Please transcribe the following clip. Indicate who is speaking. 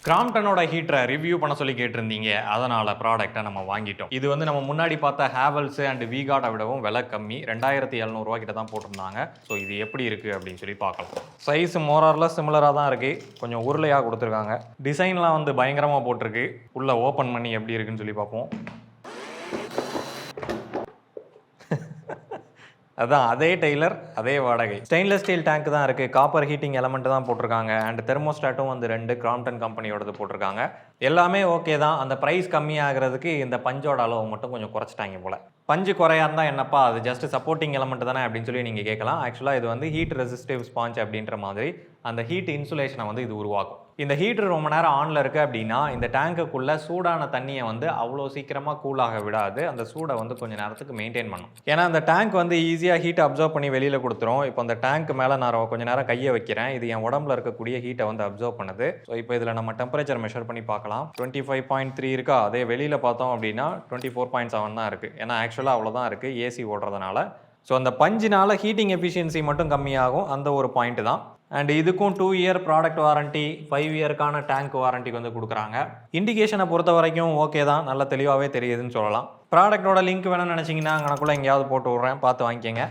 Speaker 1: கிராம்ப்டனோட ஹீட்டரை ரிவ்யூ பண்ண சொல்லி கேட்டிருந்தீங்க. அதனால ப்ராடக்ட்டை நம்ம வாங்கிட்டோம். இது வந்து நம்ம முன்னாடி பார்த்த ஹேவல்ஸ் அண்ட் வீகார்டை விடவும் விலை கம்மி. 2700 கிட்ட தான் போட்டிருந்தாங்க. ஸோ இது எப்படி இருக்குது அப்படின்னு சொல்லி பார்க்கலாம். சைஸ் மோரார்ல சிமிலராக தான் இருக்குது. கொஞ்சம் உருளையாக கொடுத்துருக்காங்க. டிசைன்லாம் வந்து பயங்கரமாக போட்டிருக்கு. உள்ளே ஓப்பன் பண்ணி எப்படி இருக்குன்னு சொல்லி பார்ப்போம். அதான் அதே டெய்லர் அதே வாடகை. ஸ்டெயின்லெஸ் ஸ்டீல் டேங்க் தான் இருக்குது. காப்பர் ஹீட்டிங் எலமெண்ட் தான் போட்டிருக்காங்க. அண்ட் தெர்மோஸ்டாட்டும் வந்து 2 கிராம்ப்டன் கம்பெனியோடது போட்டிருக்காங்க. எல்லாமே ஓகே தான். அந்த ப்ரைஸ் கம்மியாகிறதுக்கு இந்த பஞ்சோட அளவு மட்டும் கொஞ்சம் குறைச்சிட்டாங்க போல். பஞ்சு குறையா இருந்தால் என்னப்பா அது ஜஸ்ட் சப்போர்ட்டிங் எலமெண்ட் தானே அப்படின்னு சொல்லி நீங்கள் கேட்கலாம். ஆக்சுவலாக இது வந்து ஹீட் ரெசிஸ்டிவ் ஸ்பாஞ்ச் அப்படின்ற மாதிரி அந்த ஹீட் இன்சுலேஷனை வந்து இது உருவாக்கும். இந்த ஹீட்டர் ரொம்ப நேரம் ஆனில் இருக்குது அப்படின்னா இந்த டேங்குக்குள்ளே சூடான தண்ணியை வந்து அவ்வளோ சீக்கிரமாக கூலாக விடாது. அந்த சூடை வந்து கொஞ்சம் நேரத்துக்கு மெயின்டைன் பண்ணும். ஏன்னா அந்த டேங்க் வந்து ஈஸியாக ஹீட்டை அப்சர்வ் பண்ணி வெளியில் கொடுத்துரும். இப்போ அந்த டேங்க் மேலே நான் கொஞ்சம் நேரம் கையை வைக்கிறேன். இது என் உடம்புல இருக்கக்கூடிய ஹீட்டை வந்து அப்சர்வ் பண்ணுது. ஸோ இப்போ இதில் நம்ம டெம்பரேச்சர் மெஷர் பண்ணி பார்க்கலாம். 25.3 இருக்கா. அதே வெளியில் பார்த்தோம் அப்படின்னா 24.7 தான் இருக்குது. ஏன்னா ஆக்சுவலாக அவ்வளோதான் இருக்குது ஏசி ஓடுறதுனால. ஸோ அந்த பஞ்சினால் ஹீட்டிங் எஃபிஷியன்சி மட்டும் கம்மியாகும். அந்த ஒரு பாயிண்ட் தான். அண்ட் இதுக்கும் 2 இயர் ப்ராடக்ட் வாரண்ட்டி, 5 இயருக்கான டேங்க் வாரண்ட்டிக்கு வந்து கொடுக்குறாங்க. இண்டிகேஷனை பொறுத்த வரைக்கும் ஓகே தான், நல்ல தெளிவாகவே தெரியுதுன்னு சொல்லலாம். ப்ராடக்டோட லிங்க் வேணும்னு நினச்சிங்கன்னா அங்கனக்குள்ளே எங்கேயாவது போட்டு விட்றேன், பார்த்து வாங்கிக்கோங்க.